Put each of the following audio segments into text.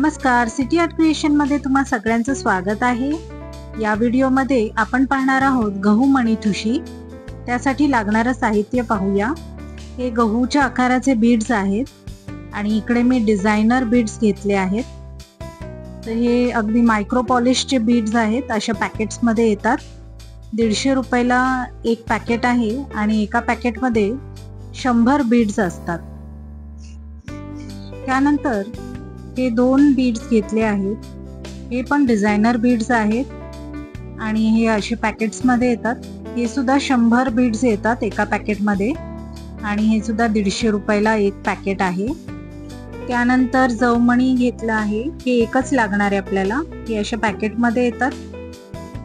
नमस्कार, city art creation मध्ये तुम्हा सगळ्यांचं स्वागत आहे। या व्हिडिओमध्ये आपण पाहणार आहोत गहू मणी ठुशी। त्यासाठी लागणारे साहित्य पाहूया। हे गहूच्या आकाराचे बीड्स आहेत आणि इकडे मी डिझायनर बीड्स घेतले आहेत। तर हे अगदी मायक्रो पॉलिशचे बीड्स आहेत, अशा पॅकेट्स मध्ये येतात। 150 रुपयाला एक पॅकेट आहे आणि एका पॅकेटमध्ये 100 बीड्स असतात। त्यानंतर हे 2 बीड्स घेतले आहेत। हे पण डिझायनर बीड्स आहेत आणि हे असे पॅकेट्स मध्ये येतात। हे सुद्धा 100 बीड्स येतात एका पॅकेट मध्ये आणि हे सुद्धा 150 रुपयाला एक पॅकेट आहे। त्यानंतर जवमणी घेतला आहे। हे एकच लागणार आहे आपल्याला। हे अशा पॅकेट मध्ये येतात,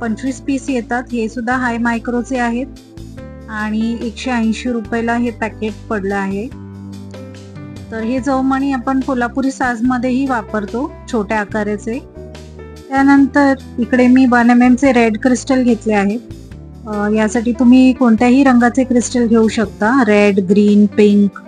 25 पीस येतात। हे सुद्धा हाय मायक्रोचे आहेत आणि 180 रुपयाला हे पॅकेट पडलं आहे। तर हे जवमणी आपण कोल्हापुरी साजमध्येही वापरतो, छोट्या आकाराचे। त्यानंतर इकडे मी 1 mm चे रेड क्रिस्टल घेतले आहेत। यासाठी तुम्ही कोणत्याही रंगाचे क्रिस्टल घेऊ शकता, red, green, pink,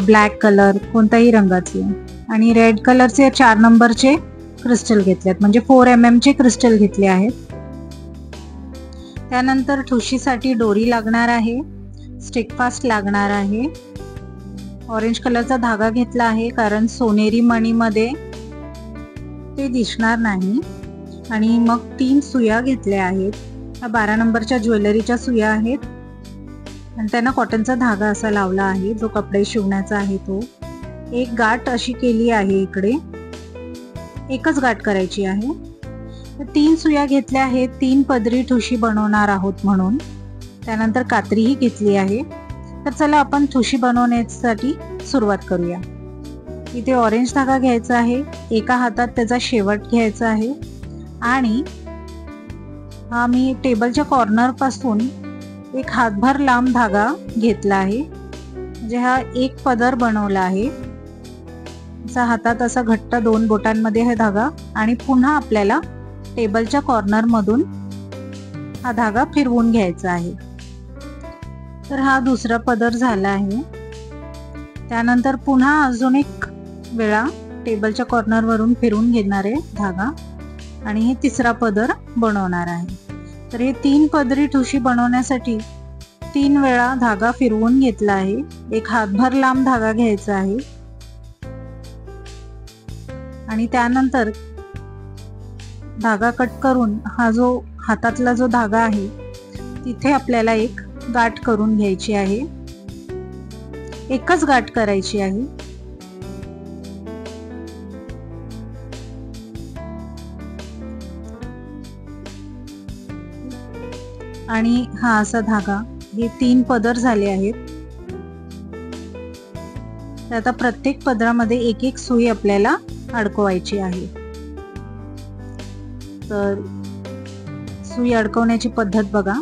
black colour, कोणत्याही रंगाचे। आणि रेड कलरचे 4 नंबरचे क्रिस्टल घेतलेत, म्हणजे 4 mm चे क्रिस्टल घेतले आहेत। त्यानंतर ठुशीसाठी दोरी लागणार आहे, स्टिक फास्ट लागणार आहे। ऑरेंज कलरचा धागा घेतला आहे, कारण सोनेरी मणीमध्ये ते दिसणार नाही। आणि मग 3 सुया घेतल्या आहेत। ह्या 12 नंबरच्या ज्वेलरीच्या सुया आहेत आणि त्यांना कॉटनचा धागा असा लावला आहे, जो कपडे शिवण्याचा आहे तो। एक गाठ अशी केली आहे, इकडे एकच गाठ करायची आहे। 3 सुया घेतल्या आहेत, 3 पदरी ठुशी बनवणार आहोत म्हणून। त्यानंतर कात्रीही घेतली आहे। तर चला आपण ठुशी बनवण्यासाठी सुरुवात करूया। इथे ऑरेंज धागा घ्यायचा आहे, एका हातात त्याचा शेवट घ्यायचा आहे आणि हा मी टेबलच्या कॉर्नर पासून एक हातभर लांब धागा घेतला आहे, म्हणजे हा एक पदर बनवला आहे। हातात असा घट्ट 2 बोटांमध्ये हा धागा आणि पुन्हा आपल्याला टेबलच्या कॉर्नर मधून हा धागा फिरवून घ्यायचा आहे। तर हा दुसरा पदर झाला आहे। त्यानंतर पुन्हा अजून एक वेळा टेबलच्या कॉर्नर वरून फिरवून घेणार आहे धागा आणि हे तिसरा पदर बनवणार आहे। तर हे 3 पदरी ठुशी बनवण्यासाठी 3 वेळा धागा फिरवून घेतला आहे। एक हातभर लांब धागा घ्यायचा आहे आणि त्यानंतर धागा कट करून हा जो हातातला जो धागा आहे तिथे आपल्याला एक गाठ करून घ्यायची आहे। एकच गाठ करायची आहे। आणि हा असा धागा, हे 3 पदर झाले आहेत। तर आता प्रत्येक पदरामध्ये एक एक सुई आपल्याला अडकवायची आहे। तर सुई अडकवण्याची पद्धत बघा।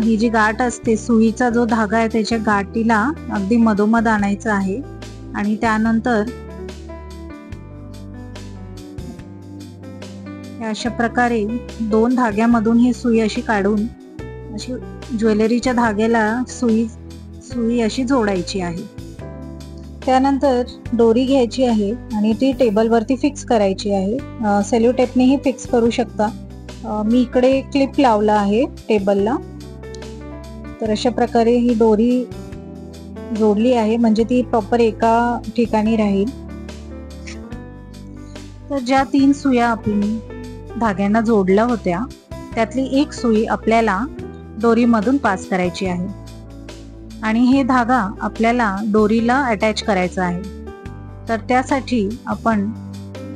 ही जी गाठ असते, सुईचा जो धागा आहे त्याच्या गाठीला अगदी मधोमध आणायचं आहे आणि त्यानंतर अशा प्रकारे 2 धाग्यामधून ही सुई अशी काढून अशी ज्वेलरीच्या धाग्याला सुई अशी जोडायची आहे। त्यानंतर दोरी घ्यायची आहे आणि ती टेबलवरती फिक्स करायची आहे। सेलो टेपनेही फिक्स करू शकता। मी इकडे क्लिप लावला आहे टेबलला। तर अशा प्रकारे ही दोरी जोडली आहे, म्हणजे ती प्रॉपर एका ठिकाणी राहील। तर ज्या 3 सुया आपण धाग्यांना जोडल्या होत्या त्यातली एक सुई आपल्याला दोरीमधून पास करायची आहे आणि हे धागा आपल्याला दोरीला अटॅच करायचा आहे। तर त्यासाठी आपण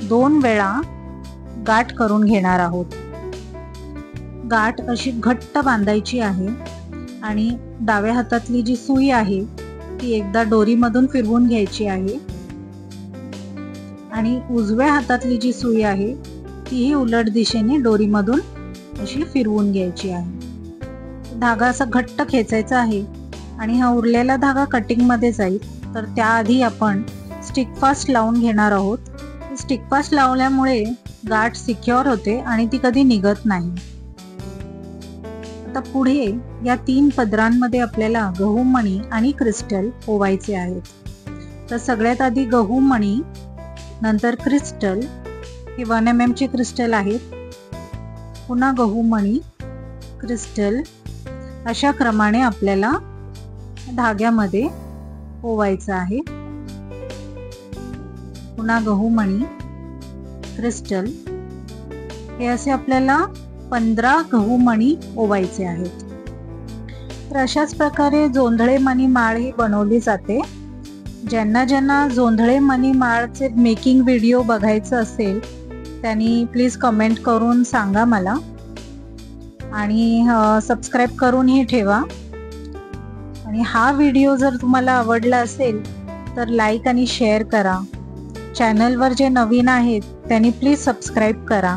2 वेळा गाठ करून घेणार आहोत। गाठ अशी घट्ट बांधायची आहे आणि डाव्या हातातली जी सुई आहे ती एकदा दोरीमधून फिरवून घ्यायची आहे आणि उजव्या हातातली जी सुई आहे तीही उलट दिशेने दोरीमधून अशी फिरवून घ्यायची आहे। धागा असा घट्ट खेचायचा आहे आणि हा उरलेला धागा कटिंग मध्ये जाईल। तर त्याआधी आपण स्टिक फास्ट लावून घेणार आहोत। स्टिक फास्ट लावल्यामुळे गाठ सिक्युअर होते आणि ती कधी निघत नाही। आता पुढे या 3 पदरांमध्ये आपल्याला गहू मणी आणि क्रिस्टल ओवायचे आहेत। तर सगळ्यात आधी गहू मणी नंतर क्रिस्टल, हे 1 mm चे क्रिस्टल आहेत, पुन्हा गहू मणी, क्रिस्टल, अशा क्रमाने आपल्याला धाग्यामध्ये ओवायचं आहे. पुन्हा गहू मणी, क्रिस्टल, हे असे आपल्याला 15 गहू मणी ओवायचे आहेत. तर अशाच प्रकारे जोंधळे मणी माळ ही बनवली जाते. ज्यांना जोंधळे मणी माळचे मेकिंग व्हिडिओ बघायचं असेल त्यांनी प्लीज कमेंट करून सांगा मला, आणि सबस्क्राईब करूनही ठेवा. आणि हा व्हिडिओ जर तुम्हाला आवडला असेल तर लाईक आणि शेअर करा. चॅनलवर जे नवीन आहेत त्यांनी प्लीज सबस्क्राईब करा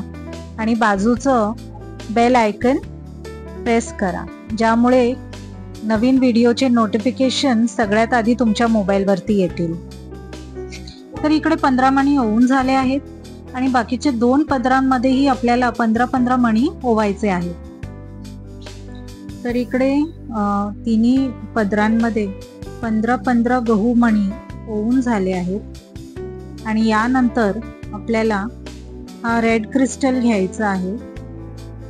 आणि बाजूचं बेल आयकन प्रेस करा, ज्यामुळे नवीन व्हिडिओचे नोटिफिकेशन सगळ्यात आधी तुमच्या मोबाईलवरती येतील. तर इकडे 15 मणी होऊन झाले आहेत आणि बाकीचे 2 पदरांमध्येही आपल्याला 15-15 मणी ओवायचे आहेत. तर इकडे तिन्ही पदरांमध्ये 15-15 गहू मणी ओवून झाले आहेत. आणि यानंतर आपल्याला हा रेड क्रिस्टल घ्यायचा आहे.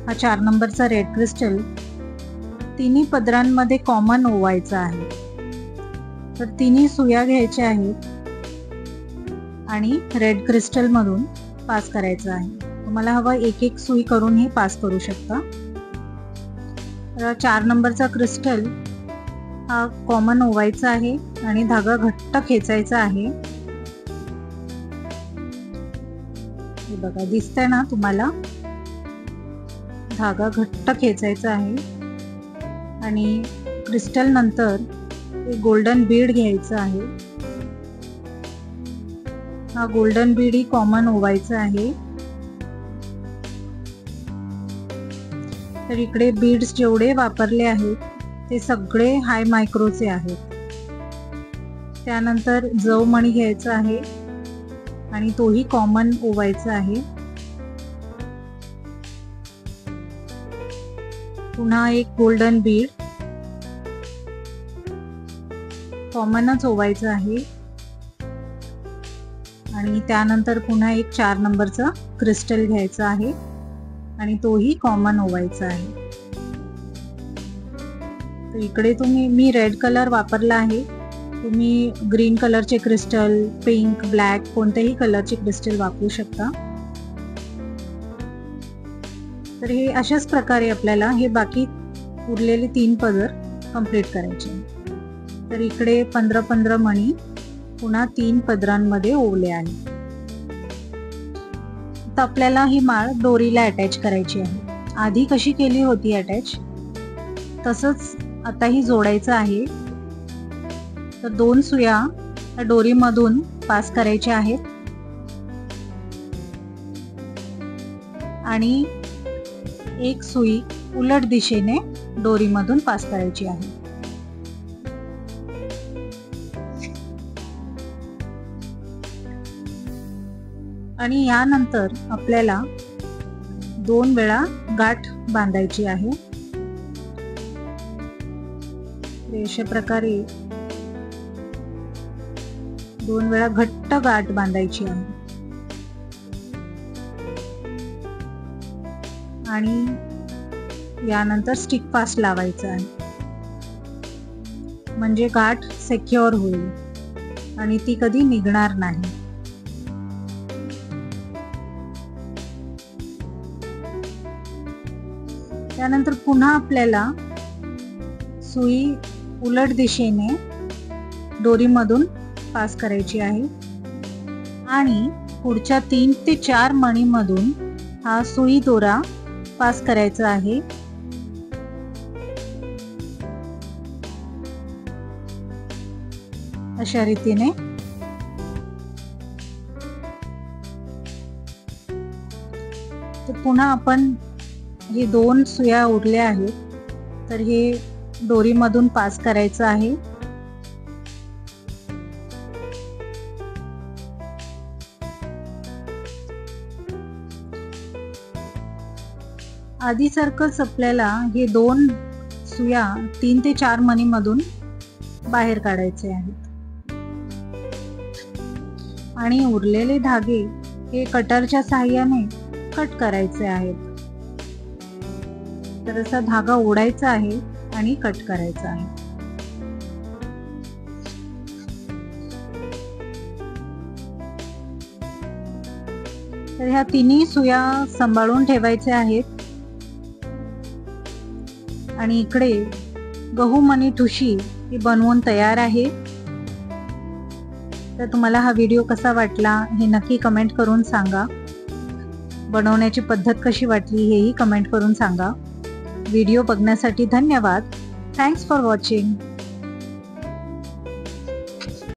हा 4 नंबरचा रेड क्रिस्टल तिन्ही पदरांमध्ये कॉमन ओवायचा आहे. तर तिन्ही सुया घ्यायच्या आहेत आणि रेड क्रिस्टल मधून पास करायचं आहे. तुम्हाला हवं एक एक सुई करून ही पास करू शकता. तर 4 नंबरचा क्रिस्टल हा कॉमन ओवायचा आहे आणि धागा घट्ट खेचायचा आहे. हे बघा, दिसतंय ना तुम्हाला, धागा घट्ट खेचायचा आहे. आणि क्रिस्टल नंतर एक गोल्डन बीड घ्यायचं आहे. हा गोल्डन बीड ही कॉमन ओवायचा आहे. तर इकडे बीड्स जेवढे वापरले आहेत ते सगळे हाय मायक्रोचे आहेत. त्यानंतर जव मणी घ्यायचा आहे आणि तोही कॉमन ओवायचा आहे. पुन्हा एक गोल्डन बीड कॉमनच ओवायचं आहे. आणि त्यानंतर पुन्हा एक 4 नंबरचा क्रिस्टल घ्यायचा आहे आणि तोही कॉमन ओवायचा आहे. तर इकडे मी रेड कलर वापरला आहे. तुम्ही ग्रीन कलरचे क्रिस्टल, पिंक, ब्लॅक कोणत्याही कलरचे क्रिस्टल वापरू शकता. तर हे अशाच प्रकारे आपल्याला हे बाकी उरलेले 3 पदर कंप्लीट करायचे. तर इकडे 15-15 मणी पुन्हा 3 पदरांमध्ये ओवले आहे. तर आपल्याला ही माळ दोरीला अटॅच करायची आहे. आधी कशी केली होती अटॅच तसंच आताही जोडायचं आहे. तर 2 सुया दोरीमधून पास करायच्या आहेत आणि एक सुई उलट दिशेने दोरीमधून पास करायची आहे. आणि यानंतर आपल्याला 2 वेळा गाठ बांधायची आहे. अशा प्रकारे 2 वेळा घट्ट गाठ बांधायची आहे. आणि यानंतर स्टिक फास्ट लावायचा आहे, म्हणजे गाठ सिक्युअर होईल आणि ती कधी निघणार नाही. त्यानंतर पुन्हा आपल्याला सुई उलट दिशेने दोरीमधून पास करायची आहे आणि पुढच्या 3 ते 4 मणीमधून हा सुई दोरा पास करायचा आहे. अशा रीतीने तर पुन्हा आपण हे 2 सुया उरल्या आहेत तर हे दोरीमधून पास करायचं आहे. आधीसारखंच आपल्याला हे 2 सुया 3 ते 4 मणीमधून बाहेर काढायचे आहेत. आणि उरलेले धागे हे कटरच्या साहाय्याने कट करायचे आहेत. तर असा धागा ओढायचा आहे आणि कट करायचा आहे. तर ह्या तिन्ही सुया सांभाळून ठेवायच्या आहेत. आणि इकडे गहू मणी ठुशी ही बनवून तयार आहे. तर तुम्हाला हा व्हिडिओ कसा वाटला हे नक्की कमेंट करून सांगा. बनवण्याची पद्धत कशी वाटली हेही कमेंट करून सांगा. व्हिडिओ बघण्यासाठी धन्यवाद. Thanks for watching.